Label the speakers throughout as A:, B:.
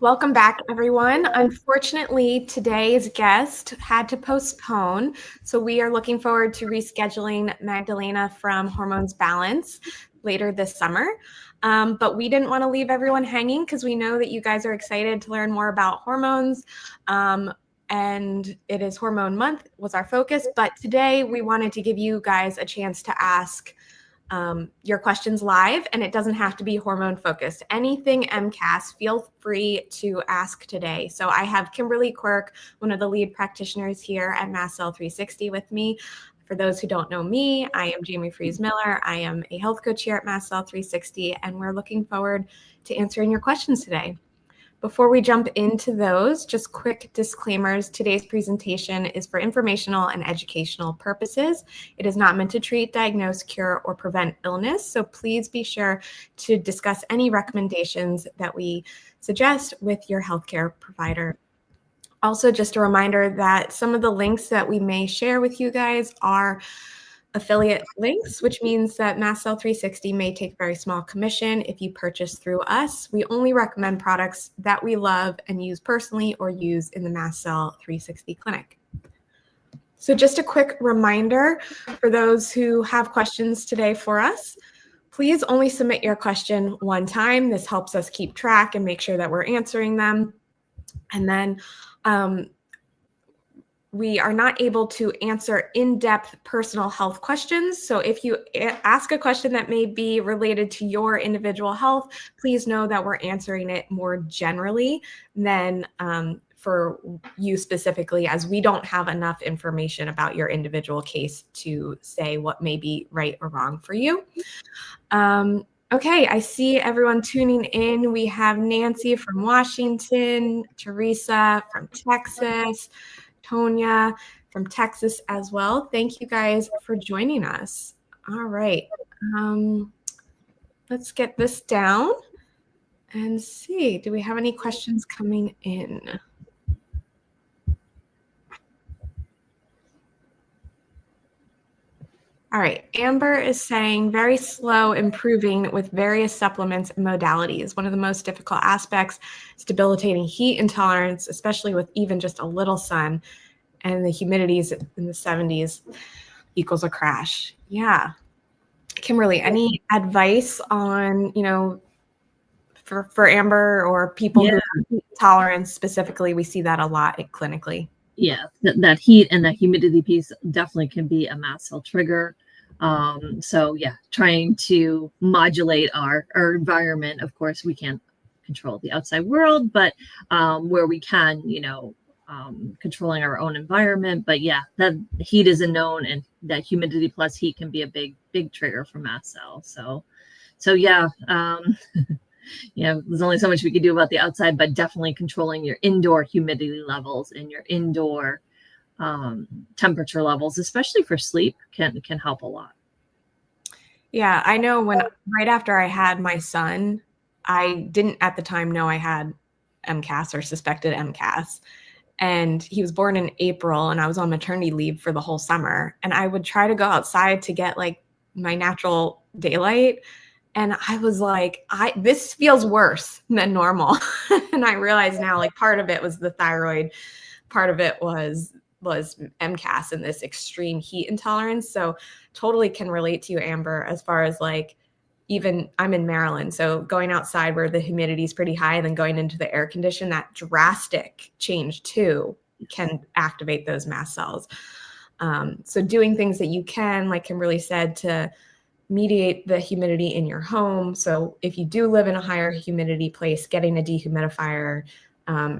A: Welcome back, everyone. Unfortunately, today's guest had to postpone, so we are looking forward to rescheduling Magdalena from Hormones Balance later this summer. But we didn't want to leave everyone hanging because we know that you guys are excited to learn more about hormones. And it is Hormone Month was our focus. But today we wanted to give you guys a chance to ask your questions live, and it doesn't have to be hormone focused. Anything MCAS, feel free to ask today. So I have Kimberly Quirk, one of the lead practitioners here at Mast Cell 360 with me. For those who don't know me, I am Jamie Fries-Miller. I am a health coach here at Mast Cell 360, and we're looking forward to answering your questions today. Before we jump into those, just quick disclaimers. Today's presentation is for informational and educational purposes. It is not meant to treat, diagnose, cure, or prevent illness. So please be sure to discuss any recommendations that we suggest with your healthcare provider. Also, just a reminder that some of the links that we may share with you guys are affiliate links, which means that Mast Cell 360 may take a very small commission if you purchase through us. We only recommend products that we love and use personally or use in the Mast Cell 360 clinic. So just a quick reminder for those who have questions today for us, please only submit your question one time. This helps us keep track and make sure that we're answering them. And then we are not able to answer in-depth personal health questions. So if you ask a question that may be related to your individual health, please know that we're answering it more generally than for you specifically, as we don't have enough information about your individual case to say what may be right or wrong for you. Okay, I see everyone tuning in. We have Nancy from Washington, Teresa from Texas, Tonya from Texas as well. Thank you guys for joining us. All right, let's get this down and see, do we have any questions coming in? All right, Amber is saying very slow improving with various supplements and modalities. One of the most difficult aspects is debilitating heat intolerance, especially with even just a little sun, and the humidities in the 70s equals a crash. Yeah. Kimberly, any advice on, for Amber or people who have heat intolerance specifically? We see that a lot clinically.
B: Yeah, that heat and that humidity piece definitely can be a mast cell trigger. So yeah, trying to modulate our environment. Of course, we can't control the outside world, but where we can, controlling our own environment. But yeah, that heat is a known, and that humidity plus heat can be a big trigger for mast cells. So yeah, there's only so much we can do about the outside, but definitely controlling your indoor humidity levels and your indoor temperature levels, especially for sleep, can help a lot.
A: Yeah, I know right after I had my son, I didn't at the time know I had MCAS or suspected MCAS. And he was born in April, and I was on maternity leave for the whole summer. And I would try to go outside to get like my natural daylight. And I was like, this feels worse than normal. And I realize now, like, part of it was the thyroid, part of it was MCAS and this extreme heat intolerance. So totally can relate to you, Amber, as far as like, even I'm in Maryland, so going outside where the humidity is pretty high and then going into the air condition, that drastic change too can activate those mast cells. So doing things that you can, like Kimberly said, to mediate the humidity in your home. So if you do live in a higher humidity place, getting a dehumidifier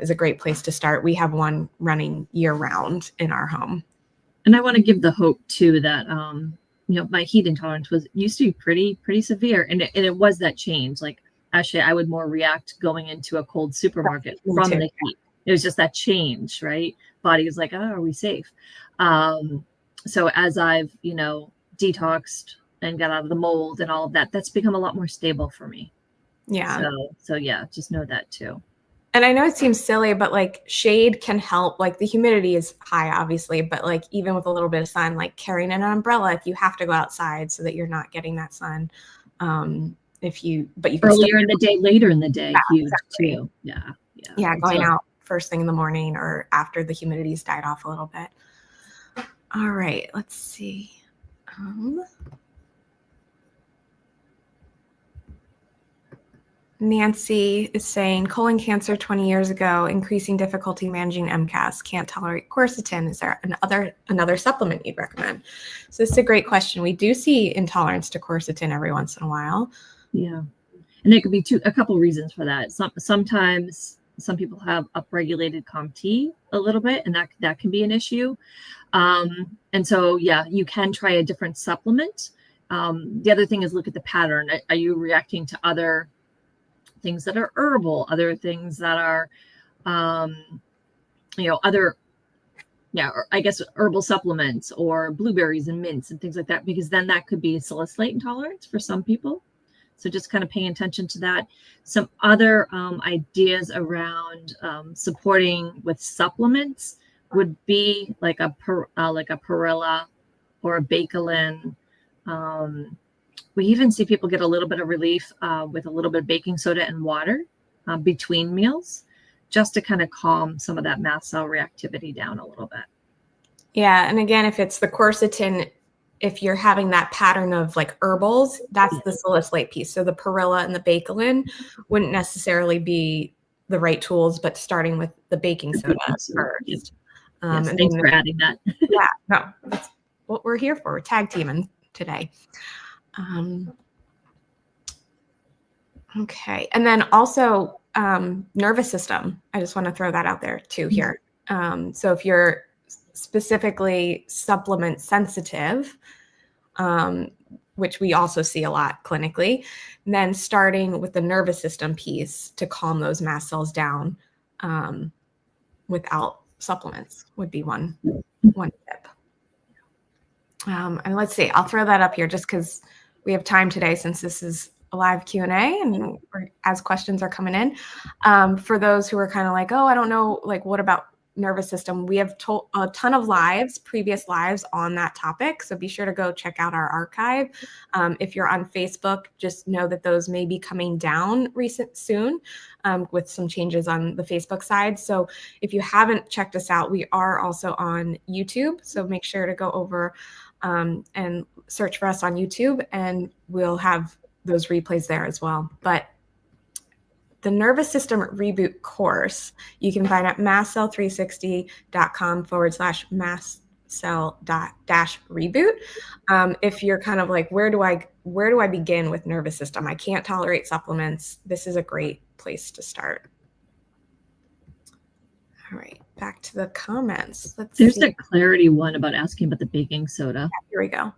A: is a great place to start. We have one running year round in our home.
B: And I want to give the hope too that my heat intolerance used to be pretty severe, and it was that change. Like actually, I would more react going into a cold supermarket from the heat. It was just that change, right? Body was like, oh, are we safe? So as I've detoxed and got out of the mold and all of that, that's become a lot more stable for me.
A: Yeah.
B: So yeah, just know that too.
A: And I know it seems silly, but like shade can help. Like the humidity is high, obviously, but like even with a little bit of sun, like carrying an umbrella if you have to go outside so that you're not getting that sun. But you can
B: earlier in the day, later in the day, huge too. Yeah.
A: Yeah, going out first thing in the morning or after the humidity's died off a little bit. All right, let's see. Nancy is saying colon cancer 20 years ago, increasing difficulty managing MCAS, can't tolerate quercetin. Is there another supplement you'd recommend? So this is a great question. We do see intolerance to quercetin every once in a while.
B: Yeah. And there could be a couple reasons for that. Sometimes some people have upregulated COMT a little bit, and that can be an issue. And so, yeah, you can try a different supplement. The other thing is look at the pattern. Are you reacting to other things that are herbal, other things that are, I guess herbal supplements or blueberries and mints and things like that, because then that could be salicylate intolerance for some people. So just kind of paying attention to that. Some other ideas around supporting with supplements would be like a perilla or a bakelin. We even see people get a little bit of relief with a little bit of baking soda and water between meals, just to kind of calm some of that mast cell reactivity down a little bit.
A: Yeah, and again, if it's the quercetin, if you're having that pattern of like herbals, that's the salicylate piece. So the perilla and the bakelin wouldn't necessarily be the right tools, but starting with the baking soda first.
B: Yes, thanks for adding that.
A: Yeah, no, that's what we're here for. We're tag teaming today. Okay, and then also nervous system. I just want to throw that out there too here. So if you're specifically supplement sensitive, which we also see a lot clinically, then starting with the nervous system piece to calm those mast cells down without supplements would be one tip. And let's see, I'll throw that up here just because we have time today since this is a live Q&A and as questions are coming in. For those who are kind of like, oh, I don't know, like what about nervous system? We have a ton of previous lives on that topic. So be sure to go check out our archive. If you're on Facebook, just know that those may be coming down soon with some changes on the Facebook side. So if you haven't checked us out, we are also on YouTube. So make sure to go over and search for us on YouTube, and we'll have those replays there as well. But the nervous system reboot course you can find at mastcell360.com/mastcell-reboot. If you're kind of like, where do I begin with nervous system? I can't tolerate supplements. This is a great place to start. All right, back to the comments.
B: There's a clarity one about asking about the baking soda.
A: Yeah, here we go.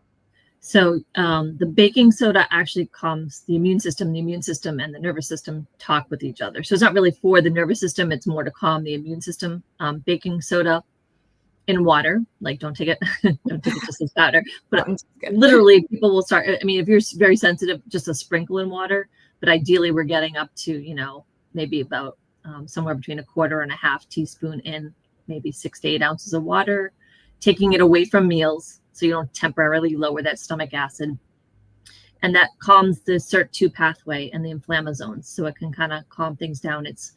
B: So the baking soda actually calms the immune system. The immune system and the nervous system talk with each other. So it's not really for the nervous system. It's more to calm the immune system. Baking soda in water, like don't take it just as powder. But literally people will start, I mean, if you're very sensitive, just a sprinkle in water. But ideally we're getting up to, maybe about somewhere between 1/4 and 1/2 teaspoon in maybe 6 to 8 ounces of water, taking it away from meals so you don't temporarily lower that stomach acid. And that calms the SIRT2 pathway and the inflammasomes, so it can kind of calm things down. It's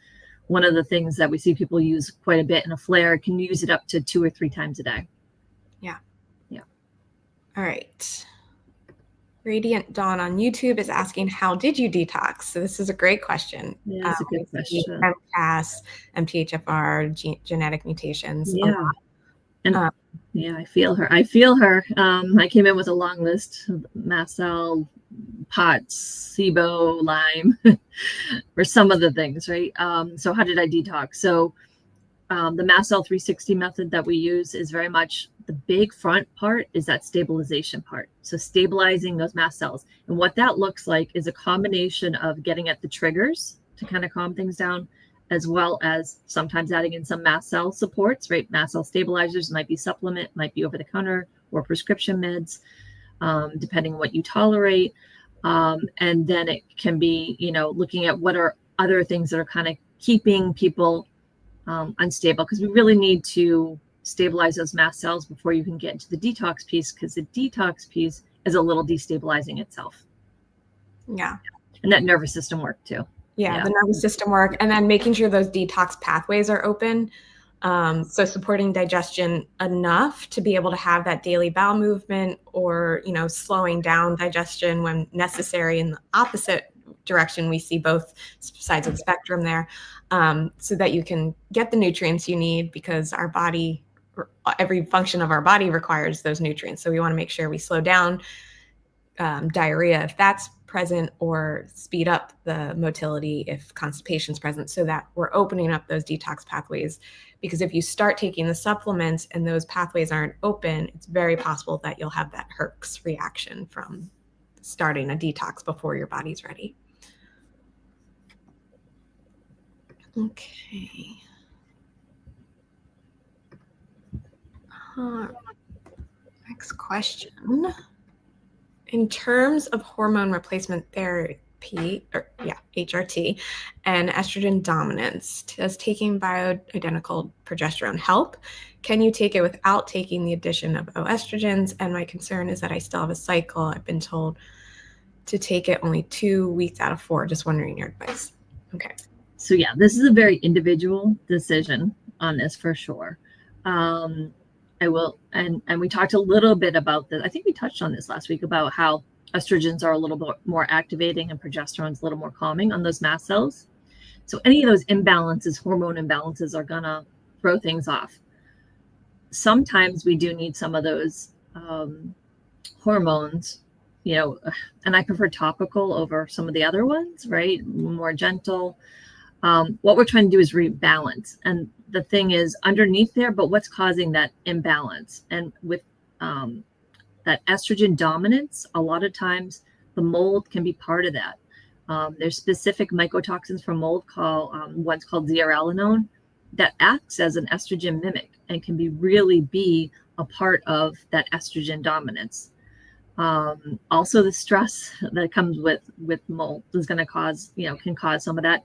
B: one of the things that we see people use quite a bit in a flare. It can use it up to 2 or 3 times a day. Yeah.
A: All right. Radiant Dawn on YouTube is asking, how did you detox? So this is a great question.
B: Yeah, that's a good question.
A: MCAS, MTHFR, genetic mutations.
B: Yeah. And I feel her. I came in with a long list of mast cell, POTS, SIBO, Lyme, for some of the things, right? So how did I detox? So the mast cell 360 method that we use is very much the big front part is that stabilization part. So stabilizing those mast cells. And what that looks like is a combination of getting at the triggers to kind of calm things down, as well as sometimes adding in some mast cell supports, right? Mast cell stabilizers might be supplement, might be over the counter or prescription meds, depending on what you tolerate. And then it can be, looking at what are other things that are kind of keeping people unstable, because we really need to stabilize those mast cells before you can get into the detox piece, because the detox piece is a little destabilizing itself.
A: Yeah.
B: And that nervous system work too.
A: Yeah, the nervous system work, and then making sure those detox pathways are open. So supporting digestion enough to be able to have that daily bowel movement, or, slowing down digestion when necessary in the opposite direction. We see both sides of the spectrum there, so that you can get the nutrients you need, because our body, every function of our body requires those nutrients. So we want to make sure we slow down diarrhea if that's present, or speed up the motility if constipation is present, so that we're opening up those detox pathways. Because if you start taking the supplements and those pathways aren't open, it's very possible that you'll have that Herx reaction from starting a detox before your body's ready. Okay. Next question. In terms of hormone replacement therapy, HRT, and estrogen dominance, does taking bioidentical progesterone help? Can you take it without taking the addition of estrogens? And my concern is that I still have a cycle. I've been told to take it only 2 weeks out of 4. Just wondering your advice. Okay.
B: So yeah, this is a very individual decision on this for sure. I will, and we talked a little bit about this. I think we touched on this last week about how estrogens are a little bit more activating and progesterone's a little more calming on those mast cells. So any of those imbalances, hormone imbalances, are gonna throw things off. Sometimes we do need some of those hormones, and I prefer topical over some of the other ones, right? More gentle. What we're trying to do is rebalance. And the thing is underneath there, but what's causing that imbalance? And with that estrogen dominance, a lot of times the mold can be part of that. There's specific mycotoxins from mold one's called zearalenone, that acts as an estrogen mimic and can really be a part of that estrogen dominance. Also the stress that comes with mold is going to cause, can cause some of that.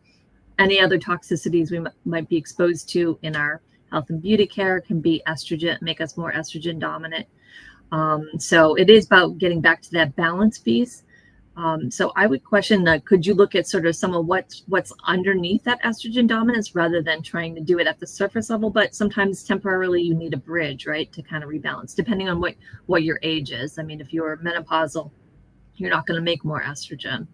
B: Any other toxicities we might be exposed to in our health and beauty care can be estrogen, make us more estrogen dominant. So it is about getting back to that balance piece. So I would question that, could you look at sort of some of what's underneath that estrogen dominance rather than trying to do it at the surface level? But sometimes temporarily you need a bridge, right, to kind of rebalance, depending on what your age is. I mean, if you're menopausal, you're not going to make more estrogen.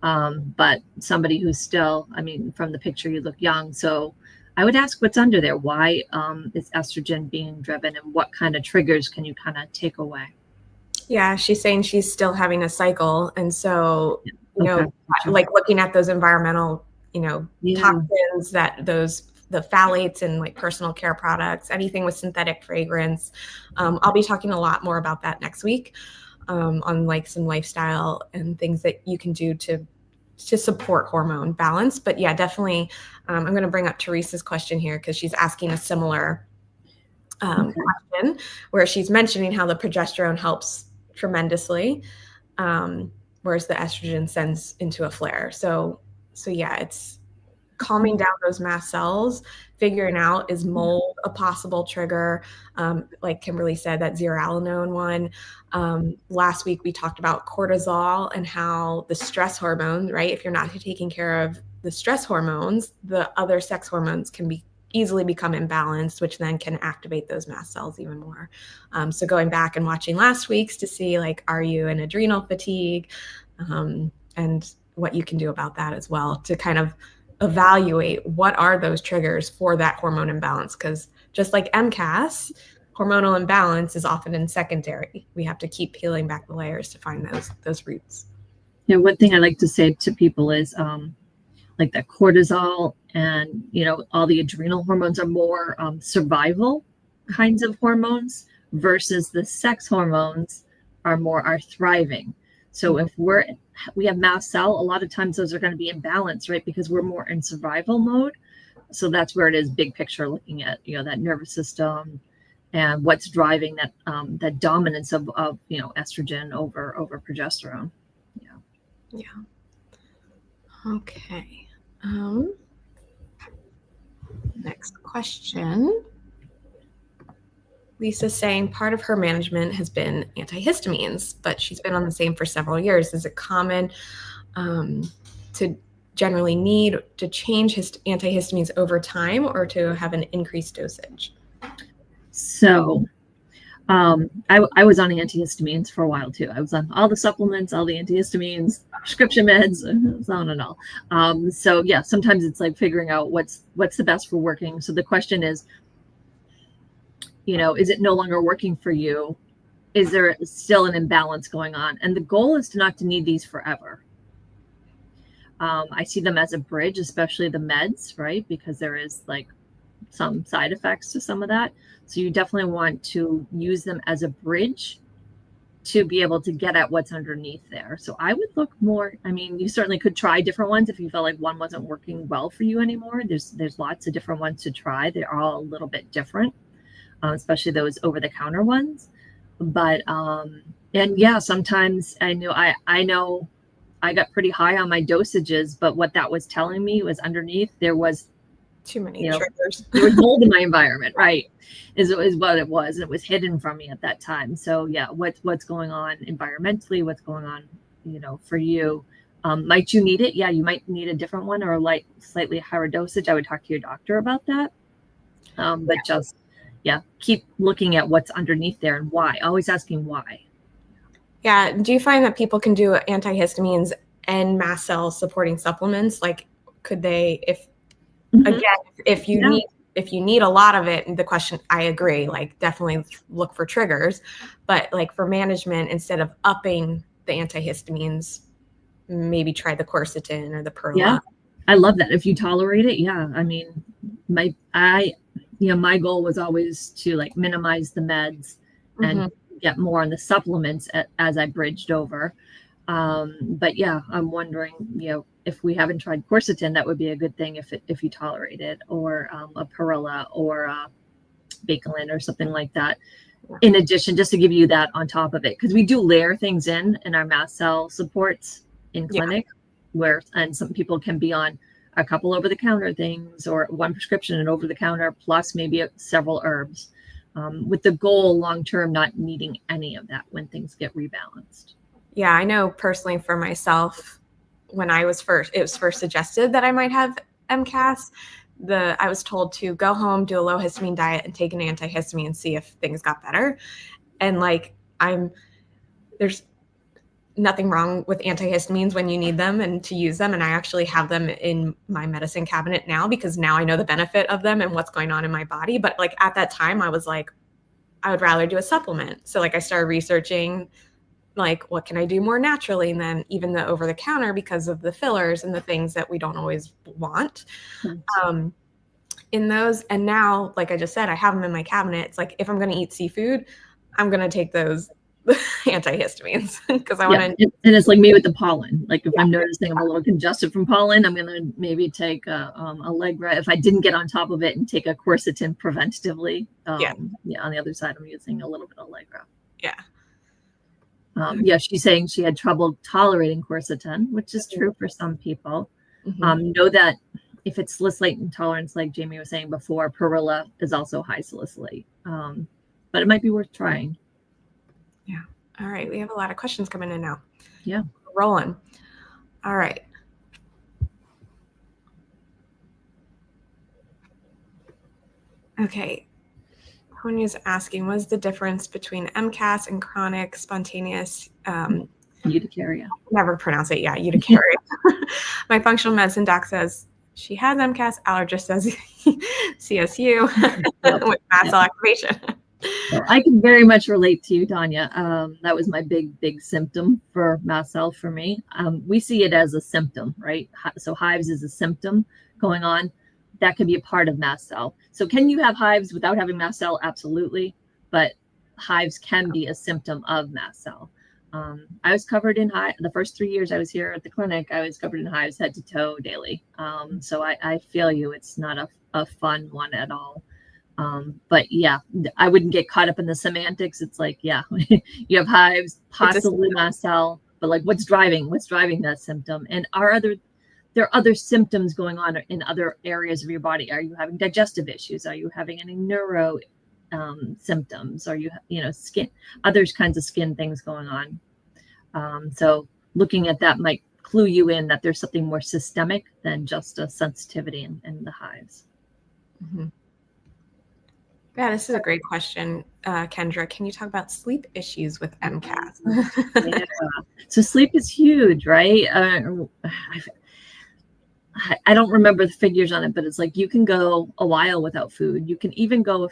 B: But somebody who's still, from the picture, you look young. So I would ask what's under there. Why is estrogen being driven, and what kind of triggers can you kind of take away?
A: Yeah, she's saying she's still having a cycle. And so, like looking at those environmental, toxins, the phthalates and like personal care products, anything with synthetic fragrance. I'll be talking a lot more about that next week. On like some lifestyle and things that you can do to support hormone balance. But yeah, definitely, I'm going to bring up Teresa's question here, because she's asking a similar question, where she's mentioning how the progesterone helps tremendously, whereas the estrogen sends into a flare. So yeah, it's calming down those mast cells, figuring out, is mold a possible trigger? Like Kimberly said, that zearalenone one. Last week we talked about cortisol and how the stress hormone, right? If you're not taking care of the stress hormones, the other sex hormones can easily become imbalanced, which then can activate those mast cells even more. So going back and watching last week's to see, like, are you in adrenal fatigue, and what you can do about that as well, to kind of evaluate what are those triggers for that hormone imbalance. Because just like MCAS, hormonal imbalance is often in secondary. We have to keep peeling back the layers to find those roots.
B: One thing I like to say to people is like that cortisol and all the adrenal hormones are more survival kinds of hormones, versus the sex hormones are thriving. So if we have mast cell, a lot of times those are going to be in balance, right? Because we're more in survival mode. So that's where it is big picture, looking at, that nervous system and what's driving that dominance of estrogen over progesterone.
A: Yeah. Okay. Next question. Lisa's saying part of her management has been antihistamines, but she's been on the same for several years. Is it common to generally need to change antihistamines over time or to have an increased dosage?
B: So I was on antihistamines for a while too. I was on all the supplements, all the antihistamines, prescription meds, on and all. So yeah, sometimes it's like figuring out what's the best for working. So the question is, is it no longer working for you? Is there still an imbalance going on? And the goal is to not to need these forever. I see them as a bridge, especially the meds, right? Because there is like some side effects to some of that. So you definitely want to use them as a bridge to be able to get at what's underneath there. So I would look more, I mean, you certainly could try different ones if you felt like one wasn't working well for you anymore. There's lots of different ones to try. They're all a little bit different, especially those over-the-counter ones. But, and yeah, sometimes I know I got pretty high on my dosages, but what that was telling me was underneath there was
A: too many triggers.
B: There was mold in my environment, right? Is what it was. And it was hidden from me at that time. So yeah, what's going on environmentally, what's going on, for you. Might you need it? Yeah, you might need a different one or a slightly higher dosage. I would talk to your doctor about that. But just keep looking at what's underneath there and why. Always asking why.
A: Yeah. Do you find that people can do antihistamines and mast cell supporting supplements? Like, could they, again, if you need a lot of it, the question, I agree, like definitely look for triggers, but like for management, instead of upping the antihistamines, maybe try the quercetin or the perla.
B: Yeah, I love that. If you tolerate it, yeah. I mean, my goal was always to like minimize the meds and get more on the supplements as I bridged over. But yeah, I'm wondering, if we haven't tried quercetin, that would be a good thing if you tolerate it, or a perilla or a Bakelin or something like that. In addition, just to give you that on top of it, because we do layer things in our mast cell supports in clinic, and some people can be on a couple over-the-counter things or one prescription and over-the-counter plus maybe several herbs, with the goal long-term not needing any of that when things get rebalanced.
A: Yeah, I know personally for myself, when it was first suggested that I might have MCAS, I was told to go home, do a low histamine diet, and take an antihistamine and see if things got better. And like, there's nothing wrong with antihistamines when you need them and to use them. And I actually have them in my medicine cabinet now because now I know the benefit of them and what's going on in my body. But like at that time, I was like, I would rather do a supplement. So like I started researching like, what can I do more naturally than even the over-the-counter because of the fillers and the things that we don't always want in those. And now, like I just said, I have them in my cabinet. It's like, if I'm going to eat seafood, I'm going to take those antihistamines because I want to.
B: And it's like me with the pollen. Like if I'm noticing I'm a little congested from pollen, I'm going to maybe take Allegra. If I didn't get on top of it and take a quercetin preventatively, on the other side, I'm using a little bit of Allegra.
A: Yeah.
B: She's saying she had trouble tolerating quercetin, which is true for some people. Know that if it's salicylate intolerance, like Jamie was saying before, perilla is also high salicylate. But it might be worth trying.
A: Yeah. All right. We have a lot of questions coming in now.
B: Yeah.
A: Rolling. All right. Okay. Honya's asking, what is the difference between MCAS and chronic spontaneous
B: urticaria?
A: Never pronounce it. Yeah, urticaria. My functional medicine doc says she has MCAS. Allergist says CSU with mast cell activation.
B: Well, I can very much relate to you, Tanya. That was my big symptom for mast cell for me. We see it as a symptom, right? So hives is a symptom going on. That could be a part of mast cell. So can you have hives without having mast cell? Absolutely. But hives can be a symptom of mast cell. I was covered in the first 3 years I was here at the clinic, I was covered in hives head to toe daily. So I feel you. It's not a fun one at all. But yeah, I wouldn't get caught up in the semantics. It's like, yeah, you have hives, possibly mast cell, but like what's driving that symptom? And there are other symptoms going on in other areas of your body. Are you having digestive issues? Are you having any neuro symptoms? Are you skin, other kinds of skin things going on? So looking at that might clue you in that there's something more systemic than just a sensitivity in the hives.
A: Mm-hmm. Yeah, this is a great question, Kendra. Can you talk about sleep issues with MCAS?
B: Yeah. So sleep is huge, right? I don't remember the figures on it, but it's like you can go a while without food. You can even go,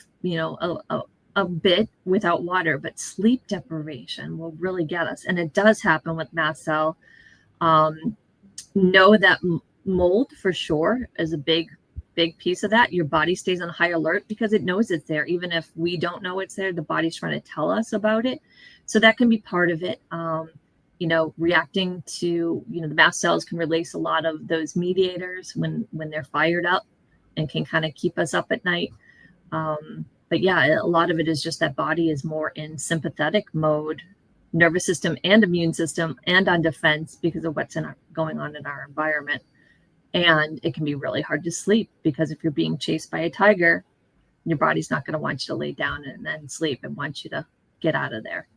B: a bit without water, but sleep deprivation will really get us. And it does happen with mast cell. Know that mold for sure is a big piece of that. Your body stays on high alert because it knows it's there. Even if we don't know it's there, the body's trying to tell us about it. So that can be part of it. Reacting to, the mast cells can release a lot of those mediators when they're fired up and can kind of keep us up at night. But yeah, a lot of it is just that body is more in sympathetic mode, nervous system and immune system, and on defense because of what's going on in our environment. And it can be really hard to sleep because if you're being chased by a tiger, your body's not going to want you to lay down and then sleep and want you to get out of there.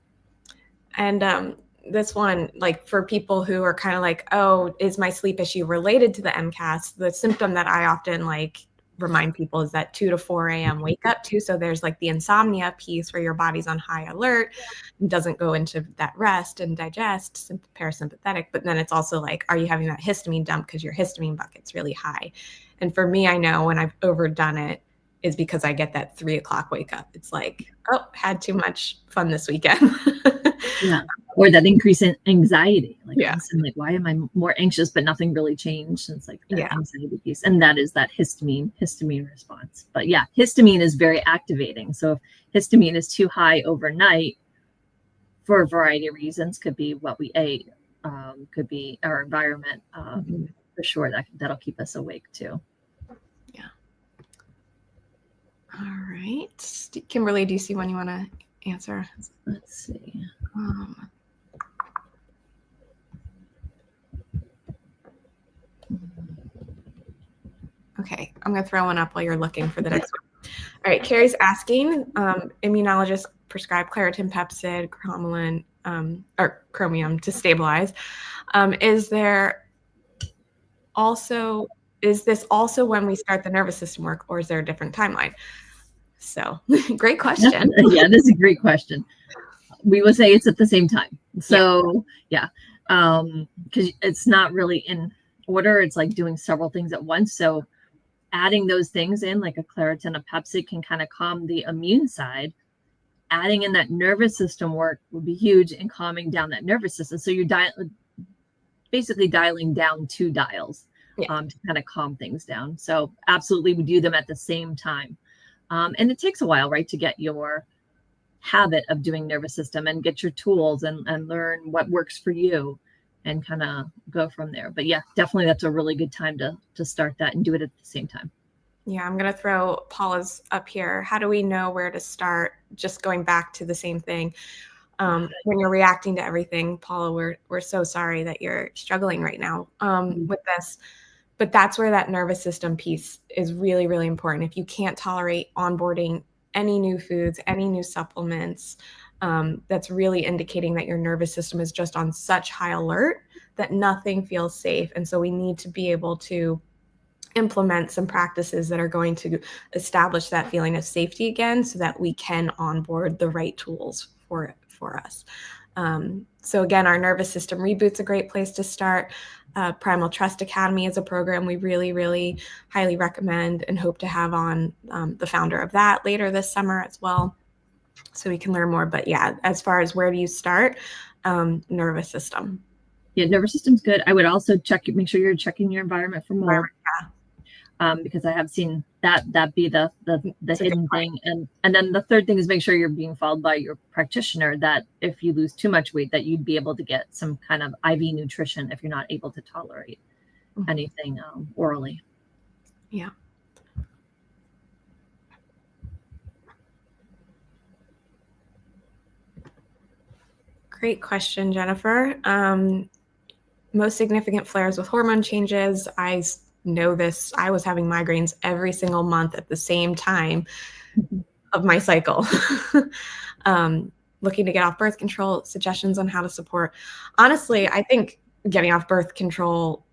A: And this one, like for people who are kind of like, oh, is my sleep issue related to the MCAS? The symptom that I often remind people is that 2 to 4 a.m. wake up too. So there's like the insomnia piece where your body's on high alert and doesn't go into that rest and digest, parasympathetic. But then it's also like, are you having that histamine dump because your histamine bucket's really high? And for me, I know when I've overdone it is because I get that 3 o'clock wake up. It's like, oh, had too much fun this weekend.
B: Yeah. Or that increase in anxiety.
A: Yeah.
B: Why am I more anxious, but nothing really changed? And it's like that anxiety piece. And that is that histamine response. But yeah, histamine is very activating. So if histamine is too high overnight for a variety of reasons, could be what we ate, could be our environment, for sure, that'll keep us awake too.
A: Yeah. All right. Kimberly, do you see one you want to answer?
B: Let's see.
A: Okay, I'm going to throw one up while you're looking for the next one. All right, Carrie's asking, immunologist prescribed Claritin, Pepcid, chromium to stabilize. Is this also when we start the nervous system work, or is there a different timeline? So great question.
B: Yeah, this is a great question. We will say it's at the same time. So because it's not really in order. It's like doing several things at once. So adding those things in, like a Claritin, a Pepcid, can kind of calm the immune side. Adding in that nervous system work would be huge in calming down that nervous system. So you're basically dialing down 2 dials to kind of calm things down. So absolutely, we do them at the same time. And it takes a while, right, to get your habit of doing nervous system and get your tools and learn what works for you and kind of go from there. But yeah, definitely that's a really good time to start that and do it at the same time.
A: Yeah, I'm going to throw Paula's up here. How do we know where to start? Just going back to the same thing. When you're reacting to everything, Paula, we're so sorry that you're struggling right now with this. But that's where that nervous system piece is really, really important. If you can't tolerate onboarding any new foods, any new supplements, that's really indicating that your nervous system is just on such high alert that nothing feels safe. And so we need to be able to implement some practices that are going to establish that feeling of safety again so that we can onboard the right tools for us. So again, our nervous system reboot's a great place to start. Primal Trust Academy is a program we really, really highly recommend and hope to have on the founder of that later this summer as well, so we can learn more. But yeah, as far as where do you start, nervous system.
B: Yeah, nervous system's good. I would also make sure you're checking your environment for mold. Because I have seen that be the hidden thing. And then the third thing is make sure you're being followed by your practitioner, that if you lose too much weight, that you'd be able to get some kind of IV nutrition if you're not able to tolerate anything orally.
A: Yeah. Great question, Jennifer. Most significant flares with hormone changes. I know this. I was having migraines every single month at the same time of my cycle. Looking to get off birth control, suggestions on how to support. Honestly, I think getting off birth control,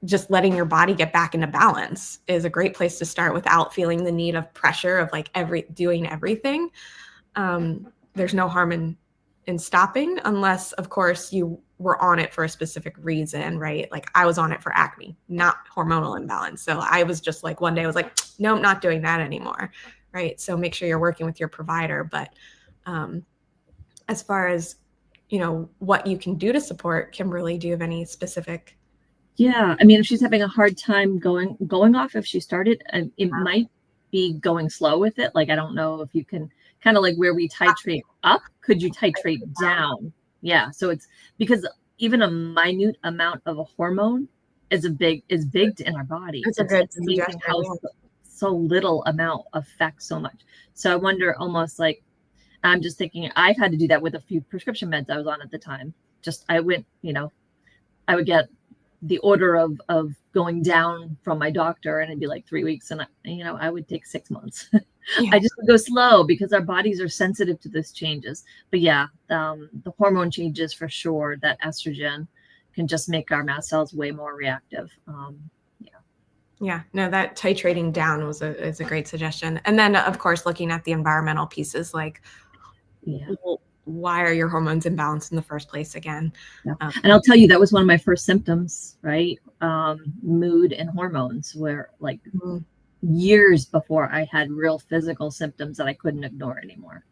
A: just letting your body get back into balance is a great place to start without feeling the need of pressure of like doing everything. There's no harm in stopping, unless of course you were on it for a specific reason, right? Like I was on it for acne, not hormonal imbalance. So I was just like, one day I was like, no, I'm not doing that anymore. Right. So make sure you're working with your provider. But as far as, what you can do to support, Kimberly, do you have any specific?
B: Yeah, I mean, if she's having a hard time going off, if she started, it might be going slow with it. Like, I don't know if you can kind of like where we titrate up, could you titrate down? Yeah, so it's because even a minute amount of a hormone is big in our body.
A: It's a good
B: amazing
A: suggestion.
B: how so little amount affects so much. So I wonder, almost like, I'm just thinking, I've had to do that with a few prescription meds I was on at the time. I went, I would get the order of going down from my doctor, and it'd be like 3 weeks, and I would take 6 months. Yeah. I just would go slow because our bodies are sensitive to these changes. But yeah, the hormone changes for sure, that estrogen can just make our mast cells way more reactive.
A: Yeah, no, that titrating down is a great suggestion. And then of course, looking at the environmental pieces, like, why are your hormones imbalanced in the first place again?
B: Yeah. And I'll tell you, that was one of my first symptoms, right? Mood and hormones, where like years before I had real physical symptoms that I couldn't ignore anymore.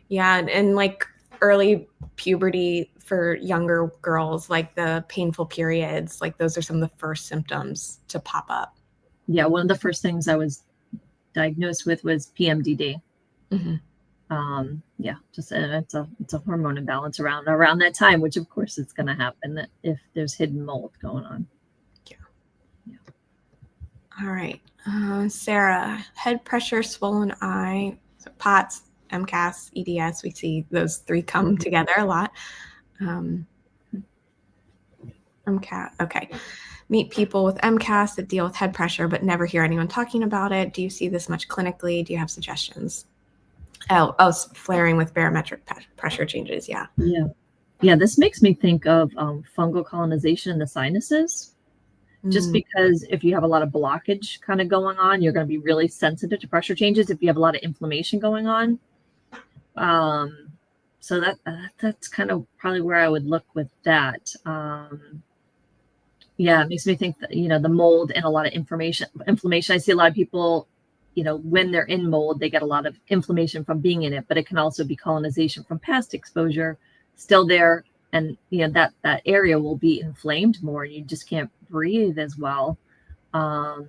A: Yeah. And like early puberty for younger girls, like the painful periods, like those are some of the first symptoms to pop up.
B: Yeah. One of the first things I was diagnosed with was PMDD. Mm-hmm. Just it's a hormone imbalance around that time, which of course it's going to happen if there's hidden mold going on. Yeah.
A: All right. Sarah, head pressure, swollen eye, so POTS, MCAS, EDS. We see those three come together a lot. MCAS. Okay. Meet people with MCAS that deal with head pressure, but never hear anyone talking about it. Do you see this much clinically? Do you have suggestions? Oh, flaring with barometric pressure changes. Yeah.
B: This makes me think of fungal colonization in the sinuses. Just because if you have a lot of blockage kind of going on, you're going to be really sensitive to pressure changes. If you have a lot of inflammation going on, so that's kind of probably where I would look with that. It makes me think that the mold and a lot of inflammation. I see a lot of people, when they're in mold, they get a lot of inflammation from being in it, but it can also be colonization from past exposure still there. And, that area will be inflamed more. You just can't breathe as well. That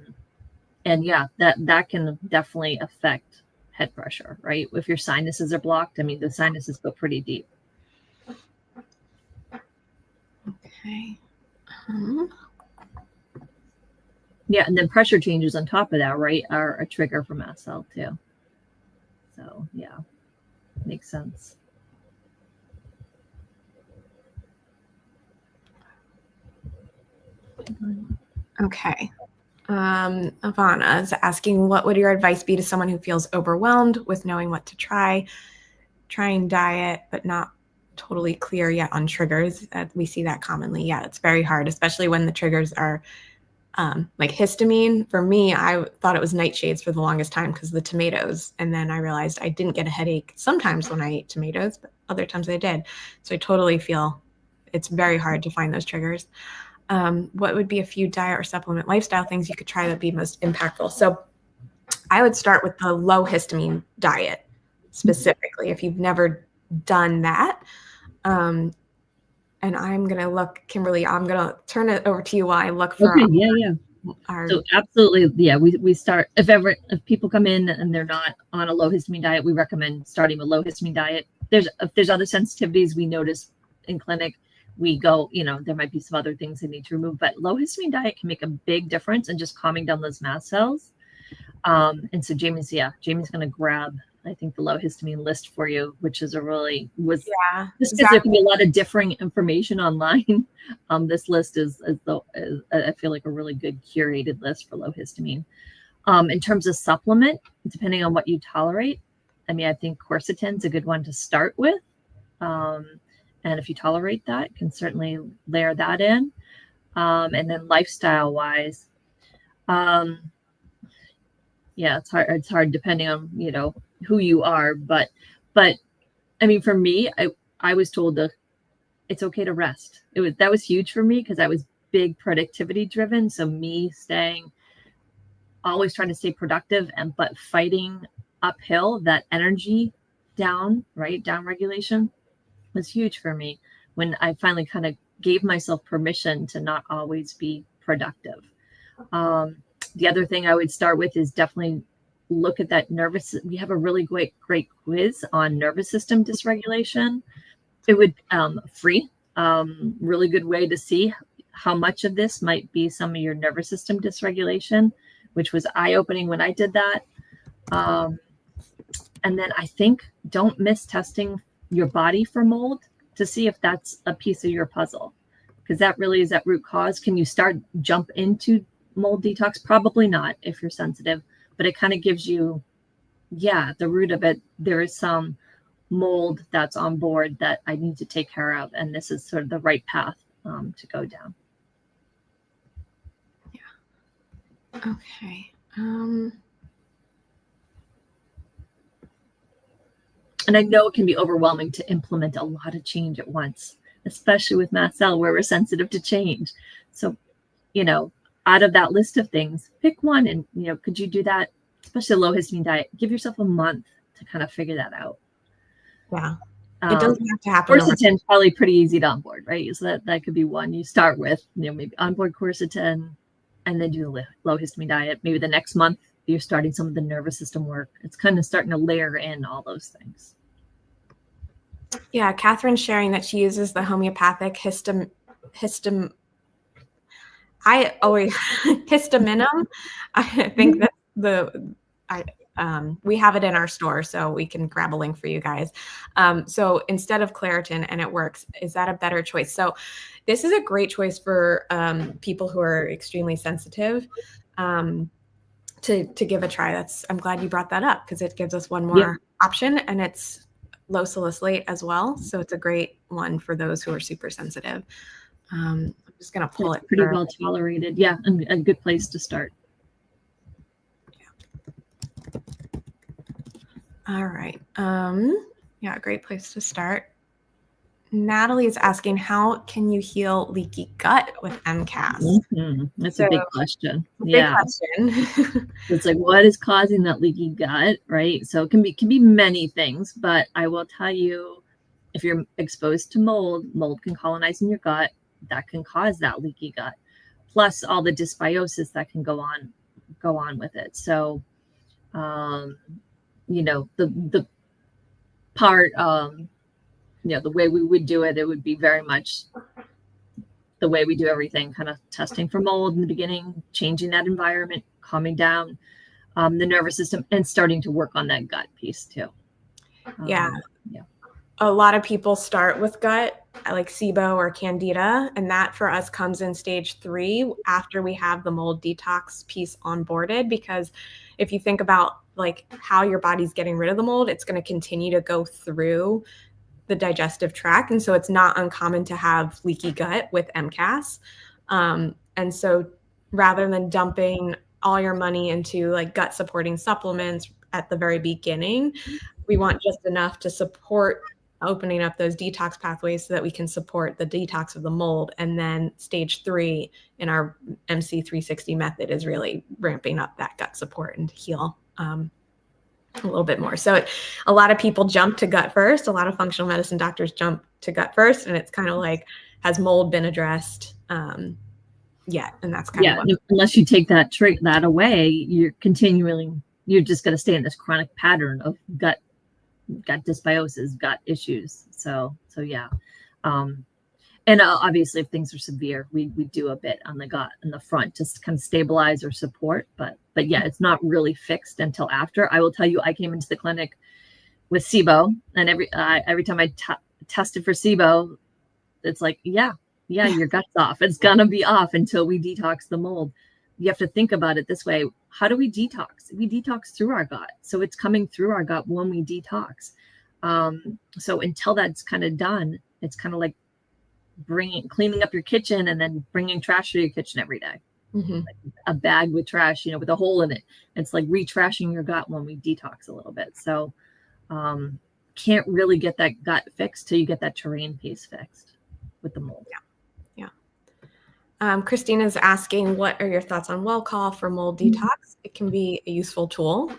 B: can definitely affect head pressure, right? If your sinuses are blocked, the sinuses go pretty deep.
A: Okay.
B: Yeah, and then pressure changes on top of that, right, are a trigger for mast cell too. So yeah, makes sense.
A: Okay. Ivana is asking, what would your advice be to someone who feels overwhelmed with knowing what to try? Trying diet, but not totally clear yet on triggers. We see that commonly. Yeah, it's very hard, especially when the triggers are like histamine. For me, I thought it was nightshades for the longest time because of the tomatoes. And then I realized I didn't get a headache sometimes when I ate tomatoes, but other times I did. So I totally feel it's very hard to find those triggers. What would be a few diet or supplement lifestyle things you could try that would be most impactful? So I would start with the low histamine diet specifically, if you've never done that. And I'm going to look, Kimberly, I'm going to turn it over to you while I look for
B: so absolutely. Yeah. We start, if people come in and they're not on a low histamine diet, we recommend starting with low histamine diet. If there's other sensitivities we notice in clinic, we go, there might be some other things they need to remove, but low histamine diet can make a big difference in just calming down those mast cells. And so Jamie's going to grab, I think, the low histamine list for you, which is just because there can be a lot of differing information online. This list is I feel like a really good curated list for low histamine. In terms of supplement, depending on what you tolerate, I think quercetin's a good one to start with. And if you tolerate that, can certainly layer that in. And then lifestyle wise, yeah, it's hard. It's hard depending on, you know, who you are. But I mean, for me, I was told that it's okay to rest. That was huge for me because I was big productivity driven. So me staying, always trying to stay productive but fighting uphill, that energy down, right? Down regulation was huge for me when I finally kind of gave myself permission to not always be productive. The other thing I would start with is definitely look at that nervous. We have a really great quiz on nervous system dysregulation. It would free, really good way to see how much of this might be some of your nervous system dysregulation, which was eye-opening when I did that. And then I think don't miss testing your body for mold to see if that's a piece of your puzzle, because that really is that root cause. Can you jump into mold detox? Probably not if you're sensitive, but it kind of gives you, yeah, the root of it. There is some mold that's on board that I need to take care of, and this is sort of the right path to go down.
A: Yeah. Okay.
B: And I know it can be overwhelming to implement a lot of change at once, especially with mast cell where we're sensitive to change. So, you know, out of that list of things, pick one, and, you know, could you do that, especially a low histamine diet? Give yourself a month to kind of figure that out.
A: Yeah. It doesn't have to happen.
B: Quercetin is probably pretty easy to onboard, right? So that could be one you start with, you know, maybe onboard quercetin and then do the low histamine diet. Maybe the next month you're starting some of the nervous system work. It's kind of starting to layer in all those things.
A: Yeah, Catherine's sharing that she uses the homeopathic histaminum. I think that we have it in our store, so we can grab a link for you guys. So instead of Claritin, and it works, is that a better choice? So this is a great choice for people who are extremely sensitive to give a try. I'm glad you brought that up, because it gives us one more option, and it's low salicylate as well. So it's a great one for those who are super sensitive. I'm just going to pull it.
B: Pretty well tolerated. Yeah, and a good place to start.
A: Yeah. All right. Yeah, great place to start. Natalie is asking, how can you heal leaky gut with MCAS?
B: That's a big question.
A: Big question.
B: It's like, what is causing that leaky gut, right? So it can be many things, but I will tell you, if you're exposed to mold can colonize in your gut. That can cause that leaky gut, plus all the dysbiosis that can go on with it. So, you know, the part, you know, the way we would do it, it would be very much the way we do everything, kind of testing for mold in the beginning, changing that environment, calming down the nervous system, and starting to work on that gut piece too.
A: Yeah. A lot of people start with gut, like SIBO or Candida, and that for us comes in stage 3 after we have the mold detox piece onboarded. Because if you think about like how your body's getting rid of the mold, it's going to continue to go through the digestive tract. And so it's not uncommon to have leaky gut with MCAS. And so rather than dumping all your money into like gut supporting supplements at the very beginning, we want just enough to support opening up those detox pathways so that we can support the detox of the mold. And then stage 3 in our MC 360 method is really ramping up that gut support and heal a little bit more. So a lot of people jump to gut first. A lot of functional medicine doctors jump to gut first. And it's kind of like, has mold been addressed yet? And that's kind of
B: unless you take that away, you're just going to stay in this chronic pattern of gut dysbiosis, gut issues. So yeah. And obviously if things are severe, we do a bit on the gut in the front to kind of stabilize or support, but yeah, it's not really fixed until after. I will tell you, I came into the clinic with SIBO, and every time I tested for SIBO, it's like, yeah, your gut's off. It's gonna be off until we detox the mold. You have to think about it this way. How do we detox? We detox through our gut. So it's coming through our gut when we detox. So until that's kind of done, It's kind of like cleaning up your kitchen and then bringing trash to your kitchen every day. Like a bag with trash, with a hole in it. It's like retrashing your gut when we detox a little bit. So can't really get that gut fixed till you get that terrain piece fixed with the mold.
A: Christina's asking, what are your thoughts on well call for mold detox? It can be a useful tool,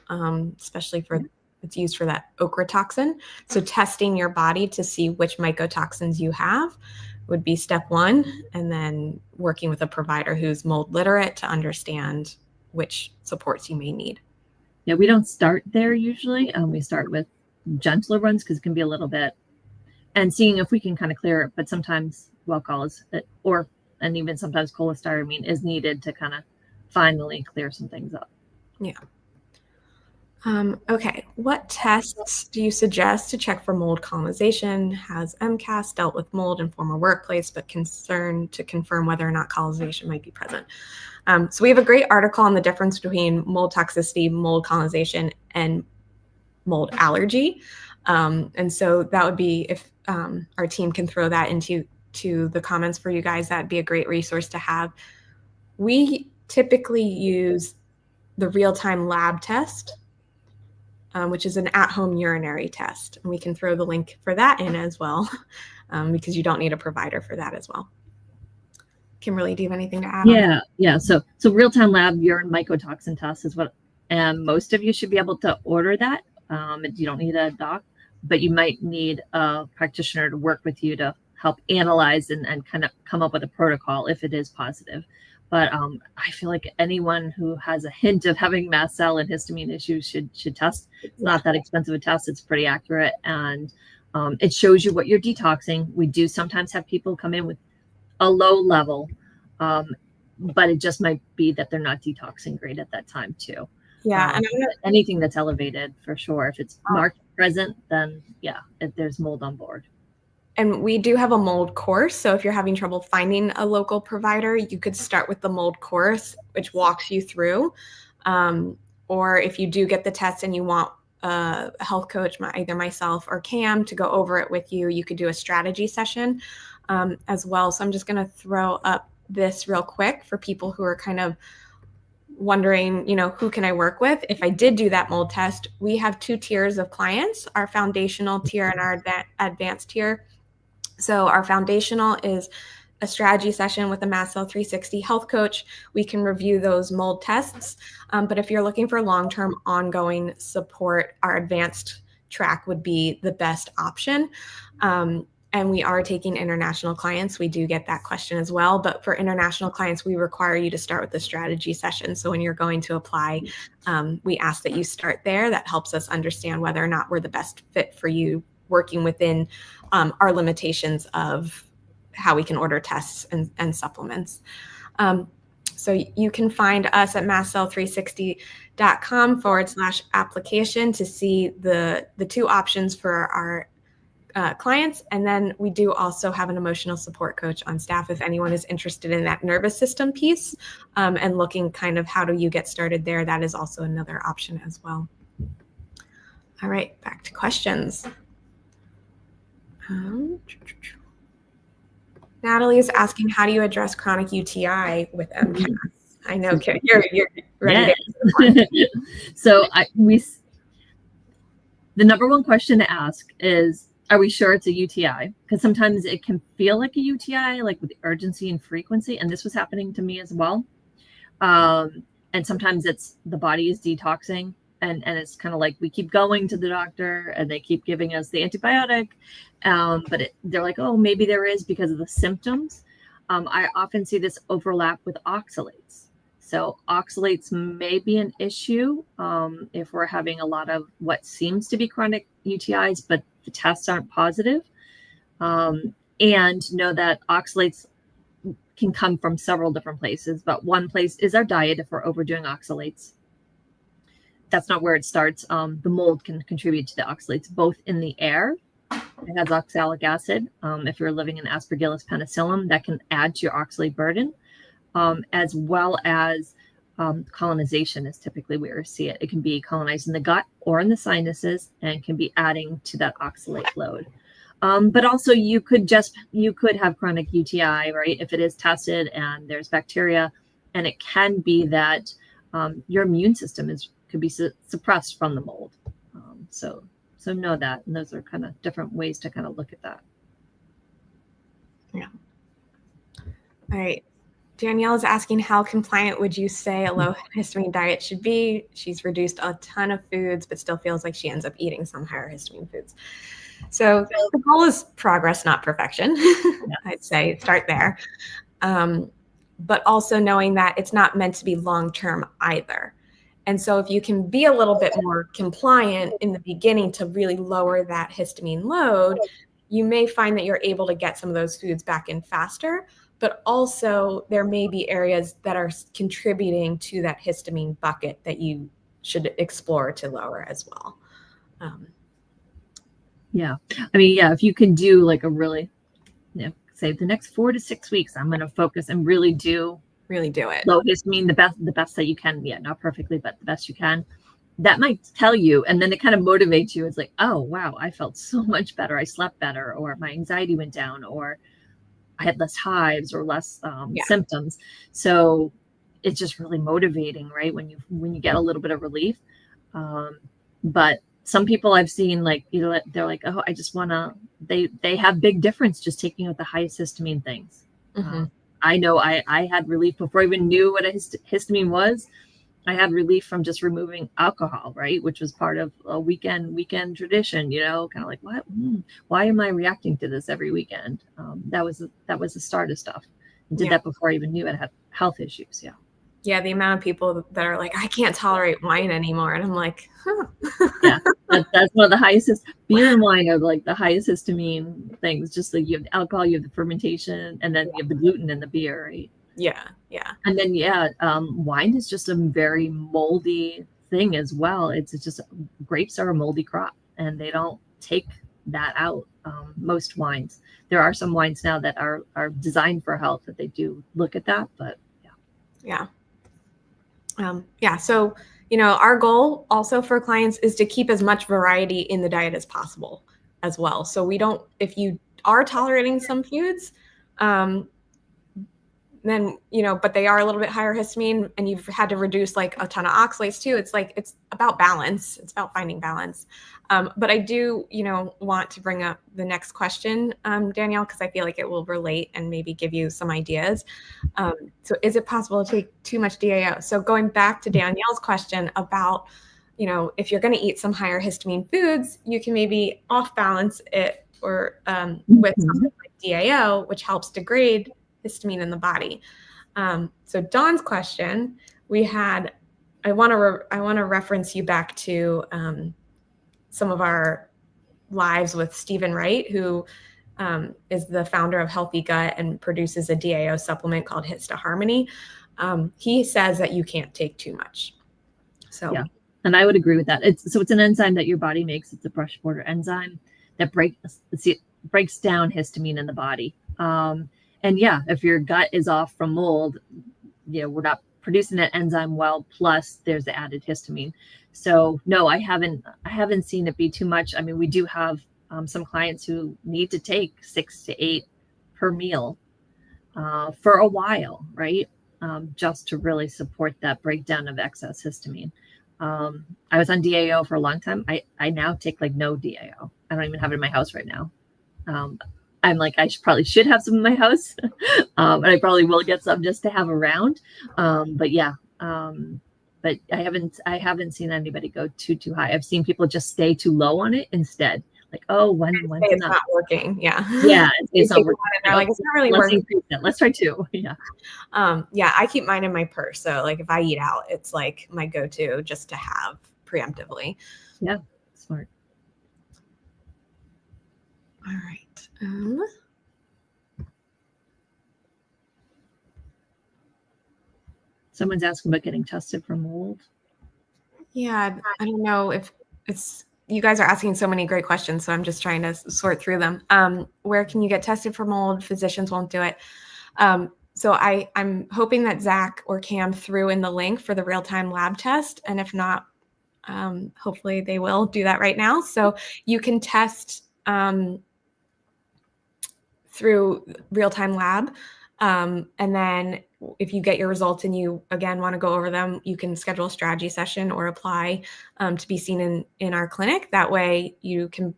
A: especially for it's used for that ochre toxin. So testing your body to see which mycotoxins you have would be step one, and then working with a provider who's mold literate to understand which supports you may need.
B: Yeah, we don't start there usually. We start with gentler ones because it can be a little bit, and seeing if we can kind of clear it. But sometimes well call is, and even sometimes cholestyramine is needed to kind of finally clear some things up.
A: Yeah. Okay. What tests do you suggest to check for mold colonization? Has MCAS dealt with mold in former workplace, but concerned to confirm whether or not colonization might be present? So we have a great article on the difference between mold toxicity, mold colonization, and mold allergy. And so that would be, if our team can throw that into the comments for you guys, that'd be a great resource to have. We typically use the real-time lab test, which is an at-home urinary test. And we can throw the link for that in as well, because you don't need a provider for that as well. Kimberly, do you have anything to add?
B: Yeah. So real-time lab urine mycotoxin test is what, and most of you should be able to order that. You don't need a doc, but you might need a practitioner to work with you to help analyze and kind of come up with a protocol if it is positive. But I feel like anyone who has a hint of having mast cell and histamine issues should test. It's not that expensive a test. It's pretty accurate, and it shows you what you're detoxing. We do sometimes have people come in with a low level, but it just might be that they're not detoxing great at that time too.
A: Yeah, and
B: anything that's elevated for sure. If it's marked present, then there's mold on board.
A: And we do have a mold course. So if you're having trouble finding a local provider, you could start with the mold course, which walks you through. Or if you do get the test and you want a health coach, either myself or Cam, to go over it with you, you could do a strategy session as well. So I'm just going to throw up this real quick for people who are kind of wondering, who can I work with? If I did do that mold test, we have 2 tiers of clients, our foundational tier and our advanced tier. So our foundational is a strategy session with a Mast Cell 360 health coach. We can review those mold tests. But if you're looking for long-term ongoing support, our advanced track would be the best option. And we are taking international clients. We do get that question as well. But for international clients, we require you to start with the strategy session. So when you're going to apply, we ask that you start there. That helps us understand whether or not we're the best fit for you, working within our limitations of how we can order tests and supplements. So you can find us at mastcell360.com/application to see the 2 options for our clients. And then we do also have an emotional support coach on staff if anyone is interested in that nervous system piece and looking kind of how do you get started there. That is also another option as well. All right, back to questions. Natalie is asking, how do you address chronic UTI with MCAS? I know, Kim, you're ready to answer the
B: So the number one question to ask is, are we sure it's a UTI? Because sometimes it can feel like a UTI, like with urgency and frequency. And this was happening to me as well. And sometimes it's the body is detoxing. And it's kind of like we keep going to the doctor and they keep giving us the antibiotic. But they're like, oh, maybe there is because of the symptoms. I often see this overlap with oxalates. So oxalates may be an issue if we're having a lot of what seems to be chronic UTIs, but the tests aren't positive. And know that oxalates can come from several different places, but one place is our diet if we're overdoing oxalates. That's not where it starts. The mold can contribute to the oxalates, both in the air. It has oxalic acid. If you're living in Aspergillus penicillin, that can add to your oxalate burden, as well as colonization is typically where you see it. It can be colonized in the gut or in the sinuses and can be adding to that oxalate load. But also you could have chronic UTI, right? If it is tested and there's bacteria, and it can be that your immune system could be suppressed from the mold. So know that, and those are kind of different ways to kind of look at that.
A: Yeah. All right. Danielle is asking, how compliant would you say a low histamine diet should be? She's reduced a ton of foods, but still feels like she ends up eating some higher histamine foods. So the goal is progress, not perfection. I'd say start there. But also knowing that it's not meant to be long-term either. And so if you can be a little bit more compliant in the beginning to really lower that histamine load, you may find that you're able to get some of those foods back in faster, but also there may be areas that are contributing to that histamine bucket that you should explore to lower as well.
B: Yeah. I mean, yeah, if you can do like a really, say the next 4 to 6 weeks, I'm going to focus and really do
A: it.
B: Low histamine, the best that you can. Yeah, not perfectly, but the best you can. That might tell you, and then it kind of motivates you. It's like, oh, wow, I felt so much better. I slept better, or my anxiety went down, or I had less hives or less symptoms. So it's just really motivating, right? When you get a little bit of relief. But some people I've seen, like, they're like, oh, I just want to, they have big difference just taking out the highest histamine things.
A: Mm-hmm.
B: I know I had relief before I even knew what a histamine was. I had relief from just removing alcohol, right? Which was part of a weekend tradition, kind of like, what? Why am I reacting to this every weekend? That was the start of stuff. I did that before I even knew I had health issues. Yeah.
A: Yeah, the amount of people that are like, I can't tolerate wine anymore. And I'm like, huh.
B: Yeah, that's one of the highest. Beer and wine are like the highest histamine things. Just like you have the alcohol, you have the fermentation, and then you have the gluten in the beer, right?
A: Yeah.
B: And then, wine is just a very moldy thing as well. It's just, grapes are a moldy crop, and they don't take that out. Most wines. There are some wines now that are designed for health that they do look at that, but
A: yeah. So, our goal also for clients is to keep as much variety in the diet as possible as well. So if you are tolerating some foods, then, but they are a little bit higher histamine and you've had to reduce like a ton of oxalates too. It's like, it's about balance. It's about finding balance. But I do, want to bring up the next question, Danielle, because I feel like it will relate and maybe give you some ideas. So is it possible to take too much DAO? So going back to Danielle's question about, if you're going to eat some higher histamine foods, you can maybe off balance it or with something like DAO, which helps degrade histamine in the body. So Dawn's question, I want to reference you back to some of our lives with Stephen Wright, who is the founder of Healthy Gut and produces a DAO supplement called HistaHarmony. He says that you can't take too much. So
B: yeah, and I would agree with that. It's an enzyme that your body makes. It's a brush border enzyme that breaks down histamine in the body. And if your gut is off from mold, we're not producing that enzyme well, plus there's the added histamine. So no, I haven't seen it be too much. I mean, we do have some clients who need to take 6 to 8 per meal for a while, right? Just to really support that breakdown of excess histamine. I was on DAO for a long time. I now take like no DAO. I don't even have it in my house right now. I'm like, I probably should have some in my house. And I probably will get some just to have around. But I haven't seen anybody go too high. I've seen people just stay too low on it instead. Like, oh, when's
A: it's
B: enough?
A: not working. Yeah.
B: Yeah, it's not working.
A: They're like, it's not really working.
B: Let's try 2. Yeah.
A: I keep mine in my purse. So like if I eat out, it's like my go-to just to have preemptively.
B: Yeah, smart.
A: All right.
B: Someone's asking about getting tested for mold.
A: Yeah, I don't know if you guys are asking so many great questions, so I'm just trying to sort through them. Where can you get tested for mold? Physicians won't do it. So I'm hoping that Zach or Cam threw in the link for the real-time lab test, and if not, hopefully they will do that right now. So you can test through real-time lab. And then if you get your results and you, again, want to go over them, you can schedule a strategy session or apply to be seen in our clinic. That way you can,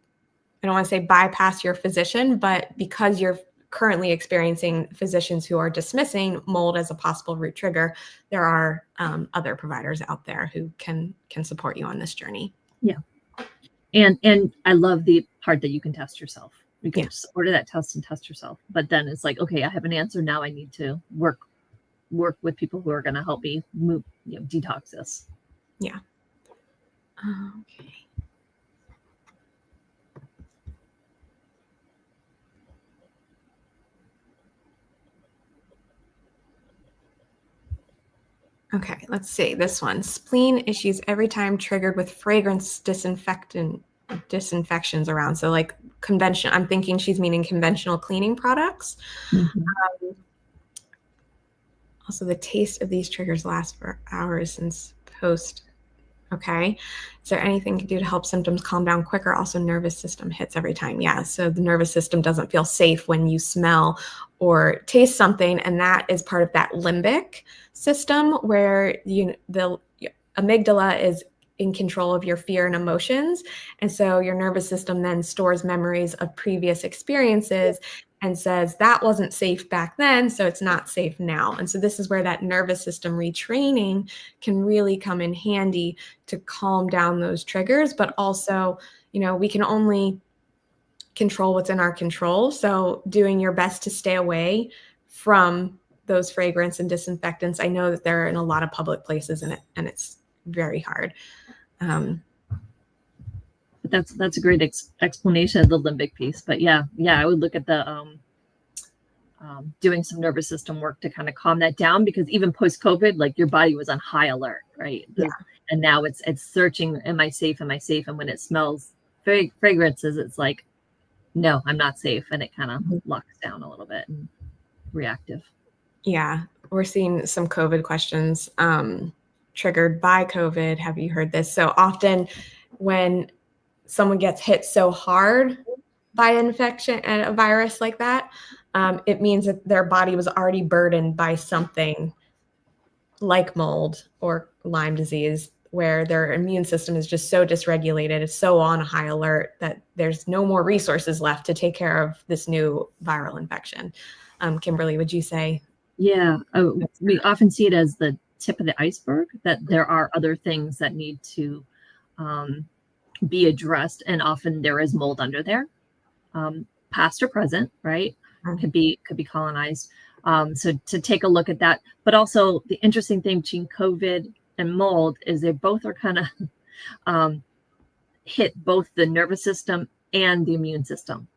A: I don't want to say bypass your physician, but because you're currently experiencing physicians who are dismissing mold as a possible root trigger, there are other providers out there who can support you on this journey.
B: Yeah. And I love the part that you can test yourself. You can just order that test and test yourself. But then it's like, okay, I have an answer. Now I need to work with people who are going to help me move, detox this.
A: Yeah. Okay. Okay, let's see this one. Spleen issues every time triggered with fragrance disinfections around. So like conventional, I'm thinking she's meaning conventional cleaning products. Also, the taste of these triggers lasts for hours since post. Okay. Is there anything you can do to help symptoms calm down quicker? Also, nervous system hits every time. Yeah. So the nervous system doesn't feel safe when you smell or taste something. And that is part of that limbic system where the amygdala is in control of your fear and emotions. And so your nervous system then stores memories of previous experiences and says that wasn't safe back then, so it's not safe now. And so this is where that nervous system retraining can really come in handy to calm down those triggers. But also, we can only control what's in our control. So doing your best to stay away from those fragrance and disinfectants. I know that they're in a lot of public places and it's very hard.
B: But that's a great explanation of the limbic piece. But yeah, I would look at the doing some nervous system work to kind of calm that down, because even post-COVID, like your body was on high alert, right? And now it's searching, am I safe? Am I safe? And when it smells fragrances, it's like, no, I'm not safe. And it kind of locks down a little bit and reactive.
A: Yeah, we're seeing some COVID questions triggered by COVID. Have you heard this? So often when someone gets hit so hard by an infection and a virus like that, it means that their body was already burdened by something like mold or Lyme disease, where their immune system is just so dysregulated, it's so on a high alert that there's no more resources left to take care of this new viral infection. Kimberly, would you say?
B: Yeah, we often see it as the tip of the iceberg, that there are other things that need to be addressed, and often there is mold under there, past or present, right? Could be colonized. So to take a look at that. But also the interesting thing between COVID and mold is they both are kind of hit both the nervous system and the immune system.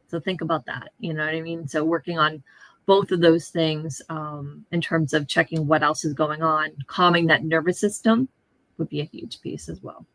B: So think about that. You know what I mean? So working on both of those things in terms of checking what else is going on, calming that nervous system would be a huge piece as well.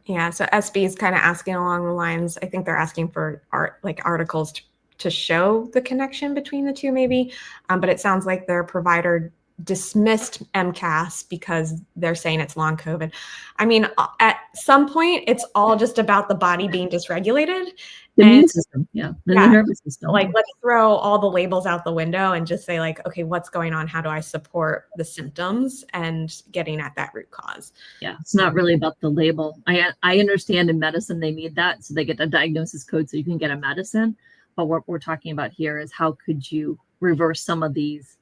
A: Yeah, so SB is kind of asking along the lines, I think they're asking for articles to show the connection between the two maybe, but it sounds like their provider dismissed MCAS because they're saying it's long COVID. I mean, at some point, it's all just about the body being dysregulated.
B: The immune system, the nervous system.
A: Like, let's throw all the labels out the window and just say like, okay, what's going on? How do I support the symptoms and getting at that root cause?
B: Yeah, it's not really about the label. I understand in medicine they need that, so they get a diagnosis code so you can get a medicine. But what we're talking about here is how could you reverse some of these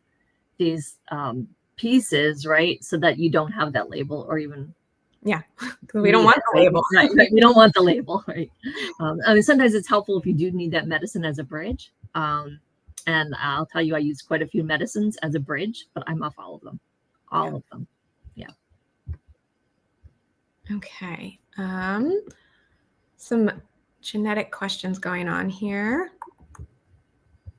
B: pieces, right? So that you don't have that label, or even
A: we don't want the label.
B: Right. We don't want the label, right? I mean, sometimes it's helpful if you do need that medicine as a bridge. And I'll tell you, I use quite a few medicines as a bridge, but I'm off all of them. All of them. Yeah.
A: Okay. Some genetic questions going on here.